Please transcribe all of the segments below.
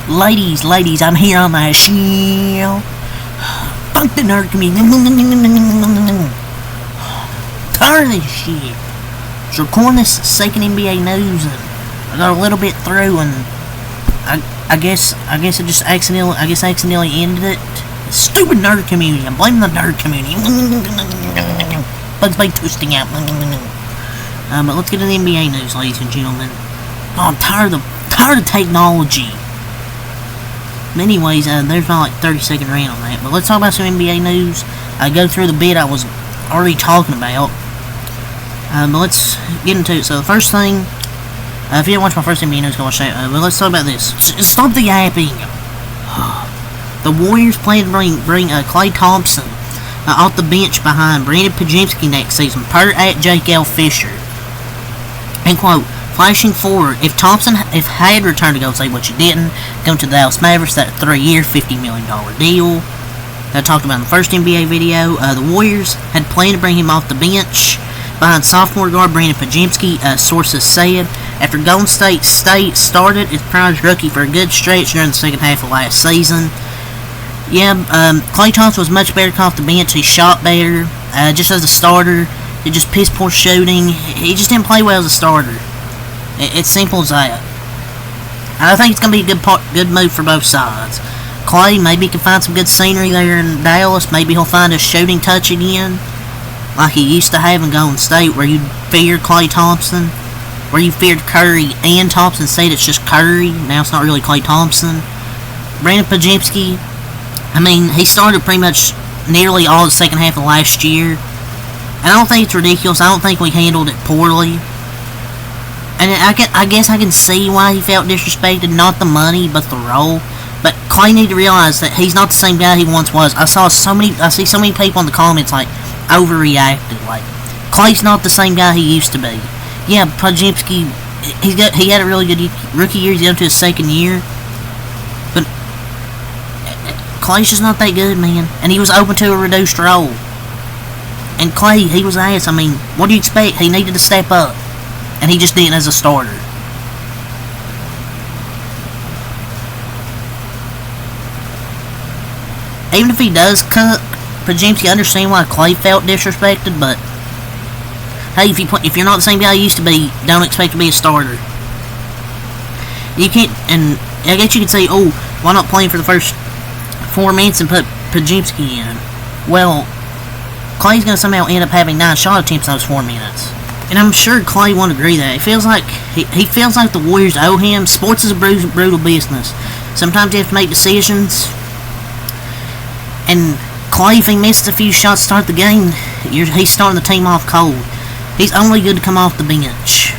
Ladies, I'm here on my show. Fuck the nerd community. Tired of this shit. I was recording this second NBA news and I got a little bit through and I guess I just accidentally ended it. The stupid nerd community. I'm blaming the nerd community. Bugs Bunny twisting out. But let's get to the NBA news, ladies and gentlemen. Oh, I'm tired of technology. But anyways, there's my 30-second rant on that. But let's talk about some NBA news. I go through the bit I was already talking about. But let's get into it. So the first thing, if you didn't watch my first NBA news, go watch that. But let's talk about this. Stop the yapping. The Warriors plan to bring Klay Thompson off the bench behind Brandon Podziemski next season, per at Jake L. Fisher. And quote, flashing forward, if Thompson had returned to Golden State, which he didn't, come to the Dallas Mavericks, that 3-year, $50 million deal that I talked about in the first NBA video, the Warriors had planned to bring him off the bench behind sophomore guard Brandon Podziemski, sources said. After Golden State started its prize rookie for a good stretch during the second half of last season. Yeah, Klay Thompson was much better off the bench. He shot better, just as a starter. He just piss poor shooting. He just didn't play well as a starter. It's simple as that. I think it's going to be a good move for both sides. Klay maybe can find some good scenery there in Dallas. Maybe he'll find a shooting touch again, like he used to have in Golden State, where you feared Klay Thompson, where you feared Curry and Thompson. Said it's just Curry. Now it's not really Klay Thompson. Brandon Podziemski, I mean, he started pretty much nearly all the second half of last year. And I don't think it's ridiculous. I don't think we handled it poorly. And I guess I can see why he felt disrespected. Not the money, but the role. But Klay need to realize that he's not the same guy he once was. I see so many people in the comments like overreacted. Like, Klay's not the same guy he used to be. Yeah, Podziemski, he had a really good rookie year. He's into his second year. But Klay's just not that good, man. And he was open to a reduced role. And Klay, he was ass. I mean, what do you expect? He needed to step up. And he just didn't as a starter. Even if he does cook, Podziemski, understand why Klay felt disrespected, but hey, if you're not the same guy you used to be, don't expect to be a starter. You can't, and I guess you could say, oh, why not play him for the first 4 minutes and put Podziemski in? Well, Klay's going to somehow end up having 9 shot attempts in those 4 minutes. And I'm sure Klay won't agree that. It feels like he feels like the Warriors owe him. Sports is a brutal business. Sometimes you have to make decisions. And Klay, if he misses a few shots to start the game, he's starting the team off cold. He's only good to come off the bench.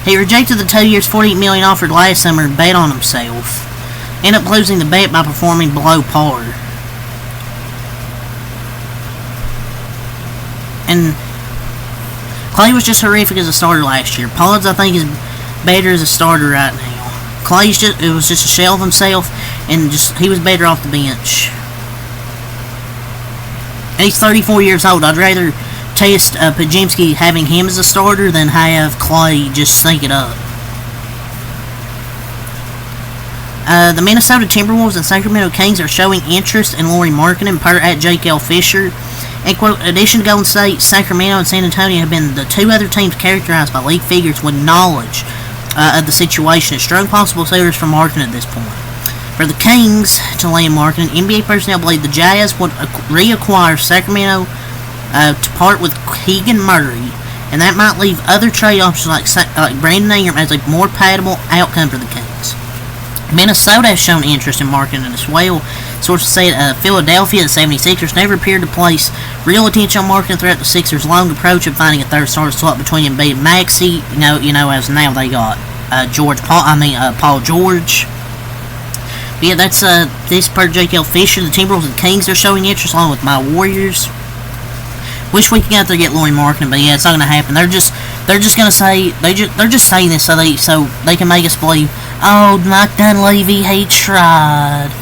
He rejected the 2 years, $48 million offered last summer and bet on himself. Ended up losing the bet by performing below par. And Klay was just horrific as a starter last year. Pollard, I think, is better as a starter right now. It was just a shell of himself, and he was better off the bench. And he's 34 years old. I'd rather test Podziemski having him as a starter than have Klay just sink it up. The Minnesota Timberwolves and Sacramento Kings are showing interest in Lauri Markkanen, per at Jake L. Fisher. And quote, in addition to Golden State, Sacramento and San Antonio have been the 2 other teams characterized by league figures with knowledge of the situation as strong possible suitors for Markkanen at this point. For the Kings to land Markkanen, NBA personnel believe the Jazz would reacquire Sacramento to part with Keegan Murray, and that might leave other trade options like Brandon Ingram as a more palatable outcome for the Kings. Minnesota has shown interest in Markkanen as well. Sources say Philadelphia and 76ers never appeared to place real attention on Markkanen throughout the Sixers' long approach of finding a third starter slot between Embiid and Maxey. You know, as now they got Paul George. But yeah, that's this per Jake L. Fisher. The Timberwolves and Kings are showing interest along with my Warriors. Wish we could get out there and get Lauri Markkanen, but yeah, it's not gonna happen. They're just gonna say they're just saying this so they can make us believe, oh, Mike Dunleavy, he tried.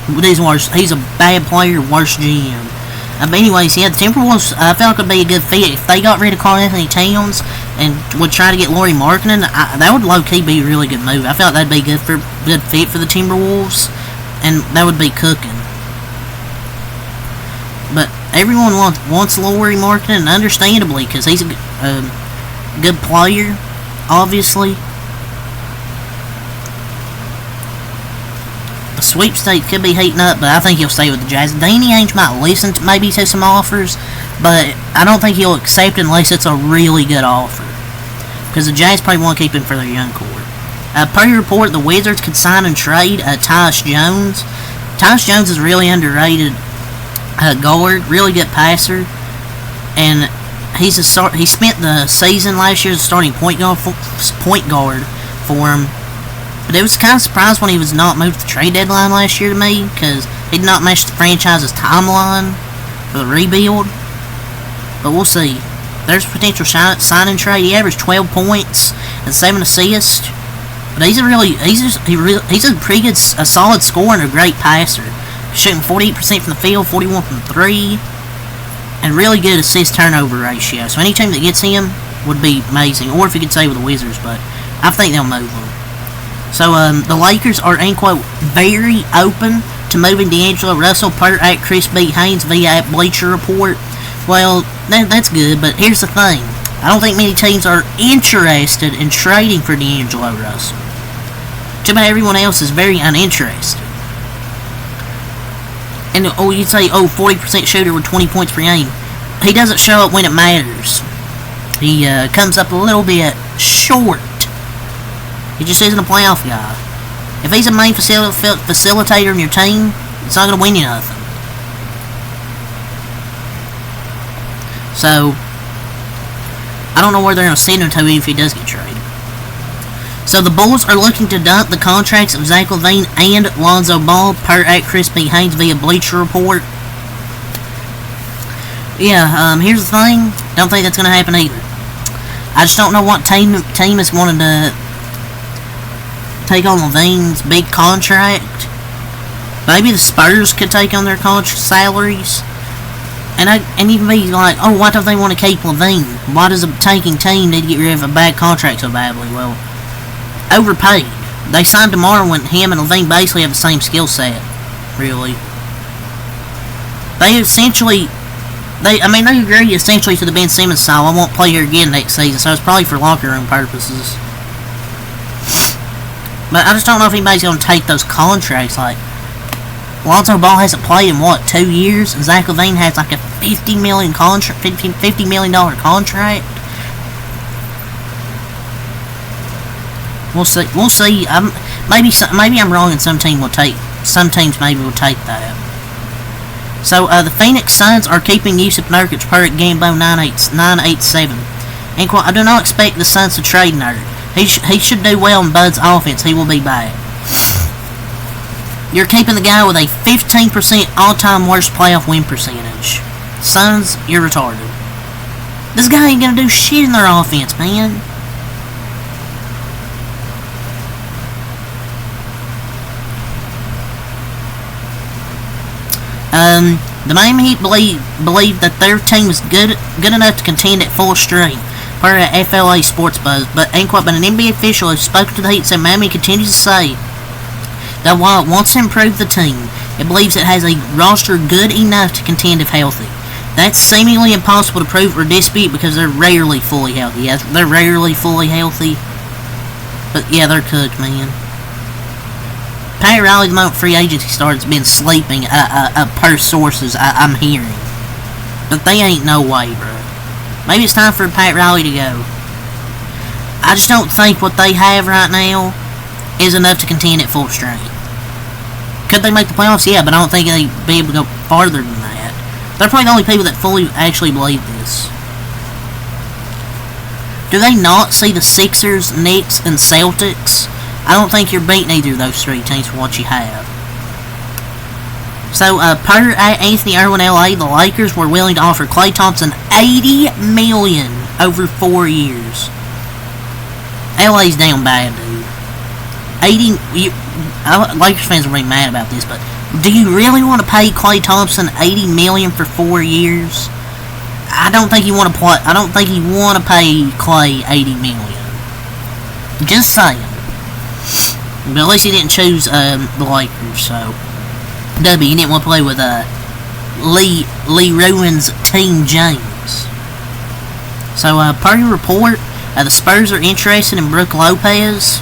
He's a bad player, worse GM. But anyways, yeah, the Timberwolves, I felt like it'd be a good fit. If they got rid of Karl-Anthony Towns, and would try to get Lauri Markkanen, that would low-key be a really good move. I felt that'd be good fit for the Timberwolves, and that would be cooking. But everyone wants Lauri Markkanen, understandably, because he's a good player, obviously. The sweepstakes could be heating up, but I think he'll stay with the Jazz. Danny Ainge might listen to maybe to some offers, but I don't think he'll accept it unless it's a really good offer. Because the Jazz probably want to keep him for their young core. Per your report, the Wizards could sign and trade Tyus Jones. Tyus Jones is really underrated guard, really good passer, and he spent the season last year as a starting point guard for him. But it was kind of surprised when he was not moved to the trade deadline last year to me, because he did not match the franchise's timeline for the rebuild. But we'll see. There's potential sign and trade. He averaged 12 points and 7 assists. But he's a pretty good, a solid scorer and a great passer. Shooting 48% from the field, 41% from 3, and really good assist-turnover ratio. So any team that gets him would be amazing, or if he could stay with the Wizards, but I think they'll move him. So the Lakers are, in quote, very open to moving D'Angelo Russell per at Chris B. Haynes via Bleacher Report. Well, that's good, but here's the thing. I don't think many teams are interested in trading for D'Angelo Russell. Just about everyone else is very uninterested. And you'd say, 40% shooter with 20 points per game. He doesn't show up when it matters. He comes up a little bit short. He just isn't a playoff guy. If he's a main facilitator in your team, it's not going to win you nothing. So, I don't know where they're going to send him to if he does get traded. So the Bulls are looking to dump the contracts of Zach LaVine and Lonzo Ball per at Chris B. Haynes via Bleacher Report. Yeah, here's the thing. Don't think that's going to happen either. I just don't know what team is wanting to take on LaVine's big contract. Maybe the Spurs could take on their salaries. And even be like, why don't they want to keep LaVine? Why does a tanking team need to get rid of a bad contract so badly? Well, overpaid. They signed DeMar when him and LaVine basically have the same skill set, really. They agree essentially to the Ben Simmons style. I won't play here again next season, so it's probably for locker room purposes. But I just don't know if anybody's going to take those contracts. Like, Lonzo Ball hasn't played in, 2 years? And Zach LaVine has like a $50 million contract. We'll see. Maybe I'm wrong, and some teams maybe will take that. So the Phoenix Suns are keeping Jusuf Nurkic per at Gambo 987. And I do not expect the Suns to trade Nurkic. He should do well in Bud's offense. He will be back. You're keeping the guy with a 15% all-time worst playoff win percentage. Suns, you're retarded. This guy ain't gonna do shit in their offense, man. The Miami Heat believe that their team is good enough to contend at full strength, per FLA Sports Buzz. But an NBA official has spoken to the Heat, said Miami continues to say that while it wants to improve the team, it believes it has a roster good enough to contend if healthy. That's seemingly impossible to prove or dispute because they're rarely fully healthy. Yes, they're rarely fully healthy. But yeah, they're cooked, man. Pat Riley, the moment free agency started, has been sleeping, per sources I'm hearing. But they ain't no way, bro. Maybe it's time for Pat Riley to go. I just don't think what they have right now is enough to contend at full strength. Could they make the playoffs? Yeah, but I don't think they'd be able to go farther than that. They're probably the only people that fully actually believe this. Do they not see the Sixers, Knicks, and Celtics? I don't think you're beating either of those three teams for what you have. So, per Anthony Irwin LA, the Lakers were willing to offer Klay Thompson $80 million over 4 years. LA's down bad, dude. Lakers fans are really mad about this, but do you really want to pay Klay Thompson $80 million for 4 years? I don't think you want to play. I don't think you want to pay Clay $80 million. Just saying. But at least he didn't choose the Lakers. So W, he didn't want to play with Lee Rowan's Team James. So per your report, the Spurs are interested in Brook Lopez.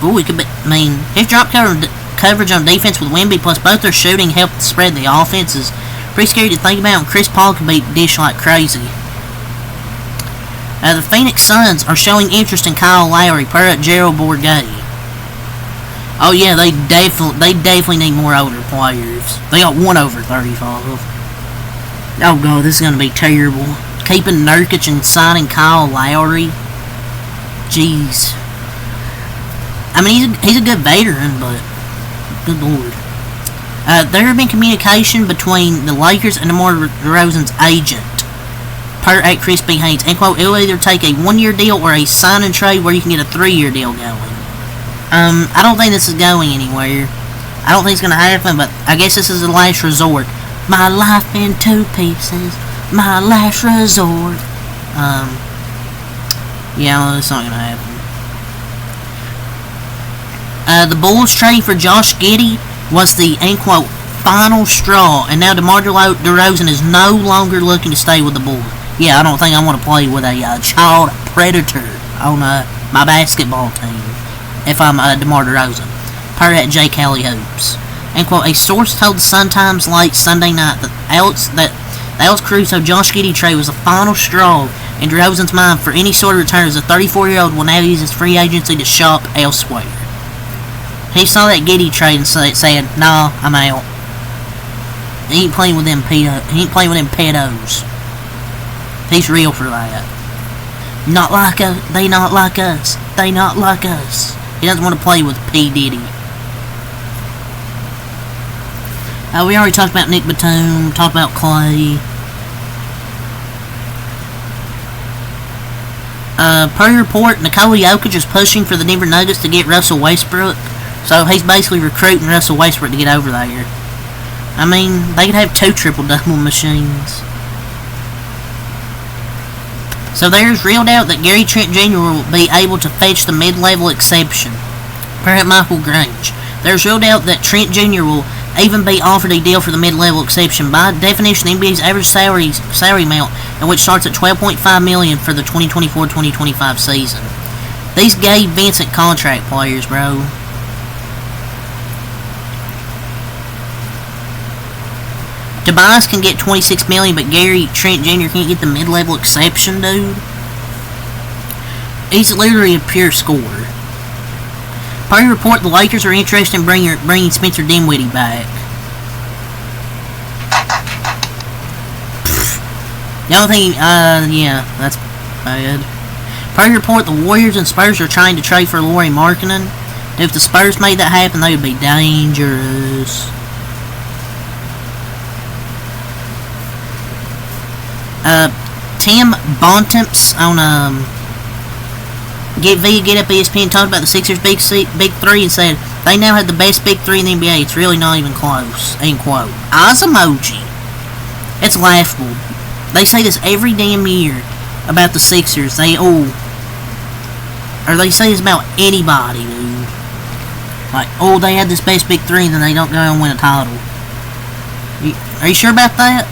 Ooh, he could be. I mean, his drop coverage on defense with Wemby plus both their shooting helped spread the offenses. Pretty scary to think about, and Chris Paul could beat Dish like crazy. The Phoenix Suns are showing interest in Kyle Lowry, per at Gerald Bourguet. Oh yeah, they definitely need more older players. They got one over 35. Oh god, this is gonna be terrible. Keeping Nurkic and signing Kyle Lowry. Jeez. I mean, he's a good veteran, but good lord. There have been communication between the Lakers and DeMar DeRozan's agent, per at Chris B. Haynes. And quote, it'll either take a 1-year deal or a sign and trade where you can get a 3-year deal going. I don't think this is going anywhere. I don't think it's going to happen, but I guess this is the last resort. My life in 2 pieces. My last resort. Yeah, it's not going to happen. The Bulls trading for Josh Giddey was the, end quote, final straw, and now DeMar DeRozan is no longer looking to stay with the Bulls. Yeah, I don't think I want to play with a child predator on my basketball team if I'm DeMar DeRozan. Per at J. Kelly Hoops. End quote, a source told the Sun-Times late Sunday night that the Alex Caruso Josh Giddey trade was the final straw in DeRozan's mind for any sort of return, as the 34-year-old will now use his free agency to shop elsewhere. He saw that Giddey trade and said, "Nah, I'm out. He ain't playing with them pedos. He ain't playing with them pedos. He's real for that. Not like us. They not like us. They not like us. He doesn't want to play with P. Diddy." We already talked about Nick Batum. Talked about Clay. Per report, Nikola Jokic is pushing for the Denver Nuggets to get Russell Westbrook. So he's basically recruiting Russell Westbrook to get over there. I mean, they could have 2 triple-double machines. So there's real doubt that Gary Trent Jr. will be able to fetch the mid-level exception. Per at Michael Grange. There's real doubt that Trent Jr. will even be offered a deal for the mid-level exception. By definition, the NBA's average salary amount, in which starts at $12.5 million for the 2024-2025 season. These Gabe Vincent contract players, bro. Tobias can get $26 million, but Gary Trent Jr. can't get the mid-level exception, dude. He's literally a pure scorer. Per report, the Lakers are interested in bringing Spencer Dinwiddie back. The only thing, yeah, that's bad. Per report, the Warriors and Spurs are trying to trade for Lauri Markkanen. If the Spurs made that happen, they would be dangerous. Tim Bontemps on Get Up ESPN talked about the Sixers' big 3 and said they now have the best big 3 in the NBA. It's really not even close. End quote. Eyes emoji. It's laughable. They say this every damn year about the Sixers. They say this about anybody, dude. Like, they had this best big 3 and then they don't go and win a title. Are you sure about that?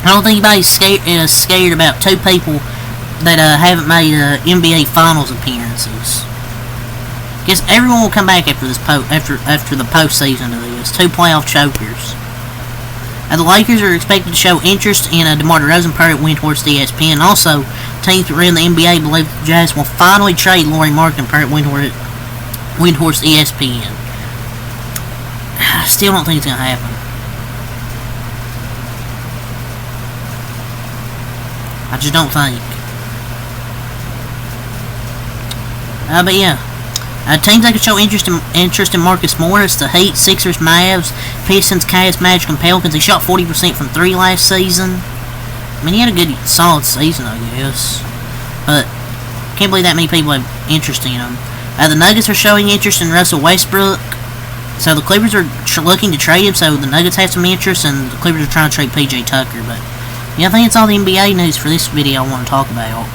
I don't think anybody's scared about 2 people that haven't made NBA Finals appearances. Guess everyone will come back after this after the postseason of this. 2 playoff chokers. The Lakers are expected to show interest in DeMar DeRozan, per at Windhorst ESPN. Also, teams around the NBA believe the Jazz will finally trade Lauri Markkanen, per at Windhorst ESPN. I still don't think it's gonna happen. I just don't think. But yeah. Teams that could show interest in Marcus Morris: the Heat, Sixers, Mavs, Pistons, Cavs, Magic, and Pelicans. He shot 40% from 3 last season. I mean, he had a good, solid season, I guess. But can't believe that many people have interest in him. The Nuggets are showing interest in Russell Westbrook. So the Clippers are looking to trade him, so the Nuggets have some interest, and the Clippers are trying to trade PJ Tucker. But yeah, I think it's all the NBA news for this video I want to talk about.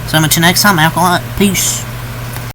So until next time, Alkalite, peace.